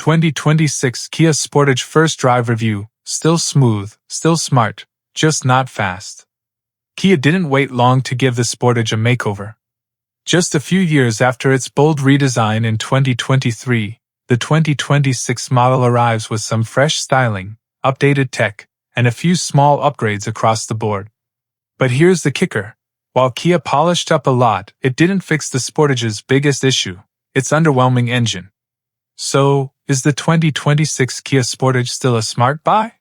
2026 Kia Sportage first drive review, still smooth, still smart, just not fast. Kia didn't wait long to give the Sportage a makeover. Just a few years after its bold redesign in 2023, the 2026 model arrives with some fresh styling, updated tech, and a few small upgrades across the board. But here's the kicker. While Kia polished up a lot, it didn't fix the Sportage's biggest issue, its underwhelming engine. So, is the 2026 Kia Sportage still a smart buy?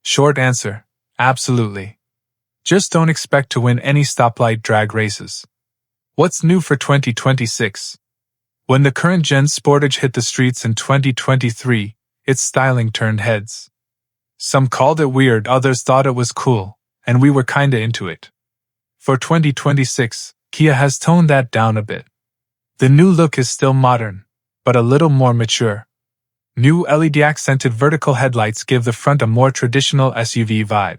Short answer, absolutely. Just don't expect to win any stoplight drag races. What's new for 2026? When the current gen Sportage hit the streets in 2023, its styling turned heads. Some called it weird, others thought it was cool, and we were kinda into it. For 2026, Kia has toned that down a bit. The new look is still modern, but a little more mature. New LED-accented vertical headlights give the front a more traditional SUV vibe.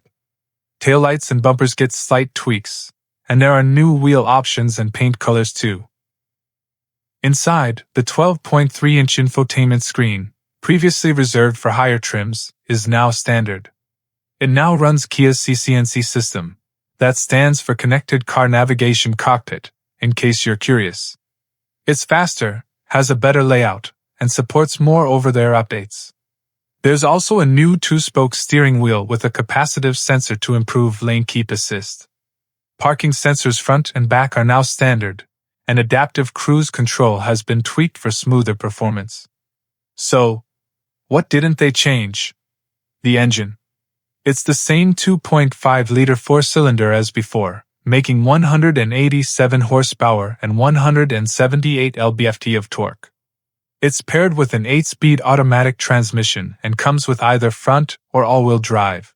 Taillights and bumpers get slight tweaks, and there are new wheel options and paint colors too. Inside, the 12.3-inch infotainment screen, previously reserved for higher trims, is now standard. It now runs Kia's CCNC system. That stands for Connected Car Navigation Cockpit, in case you're curious. It's faster, has a better layout, and supports more over-the-air updates. There's also a new 2-spoke steering wheel with a capacitive sensor to improve lane keep assist. Parking sensors front and back are now standard, and adaptive cruise control has been tweaked for smoother performance. So, what didn't they change? The engine. It's the same 2.5-liter 4-cylinder as before, making 187 horsepower and 178 lb-ft of torque. It's paired with an 8-speed automatic transmission and comes with either front or all-wheel drive.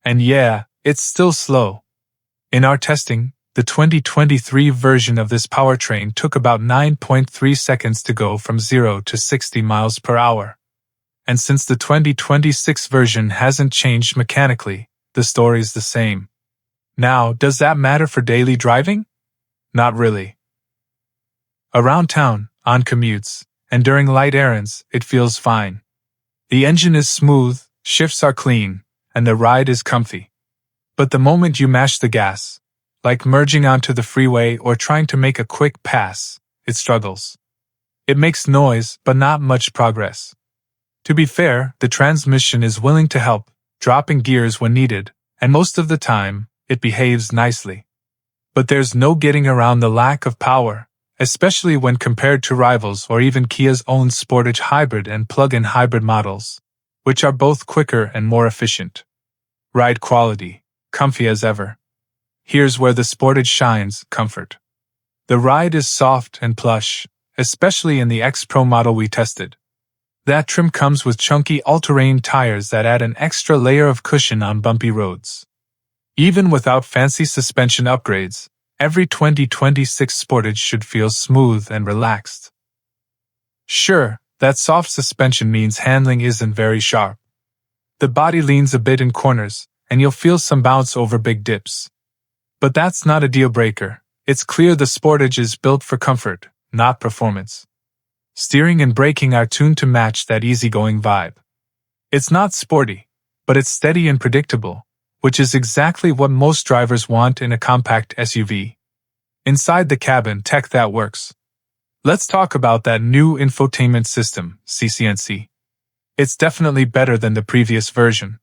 And yeah, it's still slow. In our testing, the 2023 version of this powertrain took about 9.3 seconds to go from 0 to 60 miles per hour. And since the 2026 version hasn't changed mechanically, the story's the same. Now, does that matter for daily driving? Not really. Around town, on commutes, and during light errands, it feels fine. The engine is smooth, shifts are clean, and the ride is comfy. But the moment you mash the gas, like merging onto the freeway or trying to make a quick pass, it struggles. It makes noise, but not much progress. To be fair, the transmission is willing to help, dropping gears when needed, and most of the time, it behaves nicely. But there's no getting around the lack of power, especially when compared to rivals or even Kia's own Sportage hybrid and plug-in hybrid models, which are both quicker and more efficient. Ride quality, comfy as ever. Here's where the Sportage shines, comfort. The ride is soft and plush, especially in the X Pro model we tested. That trim comes with chunky all-terrain tires that add an extra layer of cushion on bumpy roads. Even without fancy suspension upgrades, every 2026 Sportage should feel smooth and relaxed. Sure, that soft suspension means handling isn't very sharp. The body leans a bit in corners, and you'll feel some bounce over big dips. But that's not a deal-breaker. It's clear the Sportage is built for comfort, not performance. Steering and braking are tuned to match that easygoing vibe. It's not sporty, but it's steady and predictable, which is exactly what most drivers want in a compact SUV. Inside the cabin, tech that works. Let's talk about that new infotainment system, CCNC. It's definitely better than the previous version.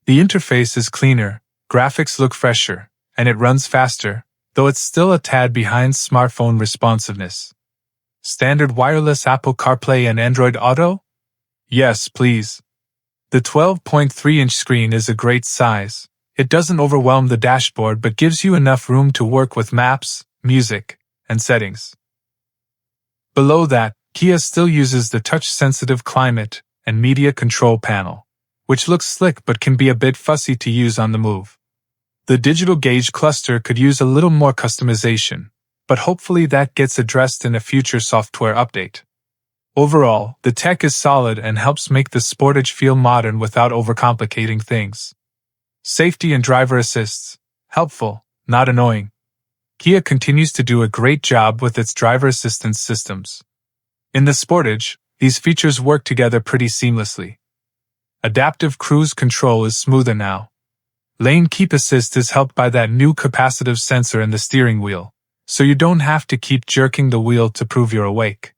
The interface is cleaner, graphics look fresher, and it runs faster, though it's still a tad behind smartphone responsiveness. Standard wireless Apple CarPlay and Android Auto? Yes, please. The 12.3-inch screen is a great size. It doesn't overwhelm the dashboard but gives you enough room to work with maps, music, and settings. Below that, Kia still uses the touch-sensitive climate and media control panel, which looks slick but can be a bit fussy to use on the move. The digital gauge cluster could use a little more customization, but hopefully that gets addressed in a future software update. Overall, the tech is solid and helps make the Sportage feel modern without overcomplicating things. Safety and driver assists, helpful, not annoying. Kia continues to do a great job with its driver assistance systems. In the Sportage, these features work together pretty seamlessly. Adaptive cruise control is smoother now. Lane keep assist is helped by that new capacitive sensor in the steering wheel, so you don't have to keep jerking the wheel to prove you're awake.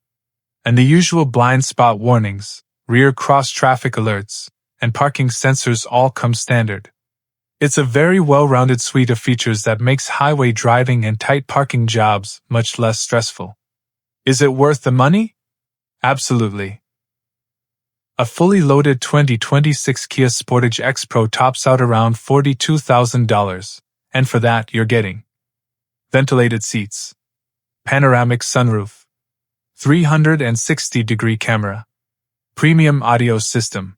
And the usual blind spot warnings, rear cross-traffic alerts, and parking sensors all come standard. It's a very well-rounded suite of features that makes highway driving and tight parking jobs much less stressful. Is it worth the money? Absolutely. A fully loaded 2026 Kia Sportage X Pro tops out around $42,000, and for that you're getting ventilated seats, panoramic sunroof, 360-degree camera, premium audio system,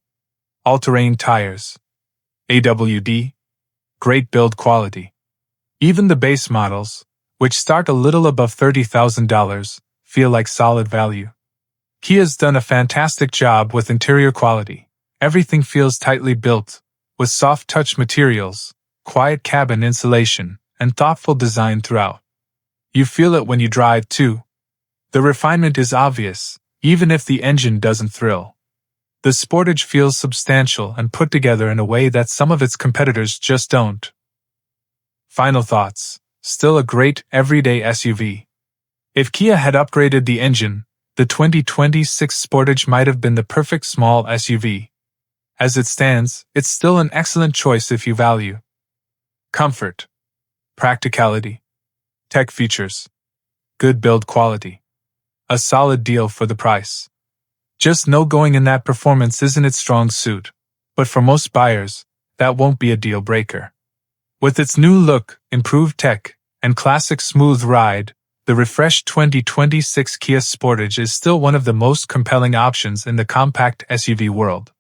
all-terrain tires, AWD, great build quality. Even the base models, which start a little above $30,000, feel like solid value. Kia's done a fantastic job with interior quality. Everything feels tightly built, with soft touch materials, quiet cabin insulation, and thoughtful design throughout. You feel it when you drive too. The refinement is obvious, even if the engine doesn't thrill. The Sportage feels substantial and put together in a way that some of its competitors just don't. Final thoughts. Still a great, everyday SUV. If Kia had upgraded the engine, the 2026 Sportage might have been the perfect small SUV. As it stands, it's still an excellent choice if you value comfort, practicality, tech features, good build quality. A solid deal for the price. Just know going in that performance isn't its strong suit, but for most buyers, that won't be a deal breaker. With its new look, improved tech, and classic smooth ride, the refreshed 2026 Kia Sportage is still one of the most compelling options in the compact SUV world.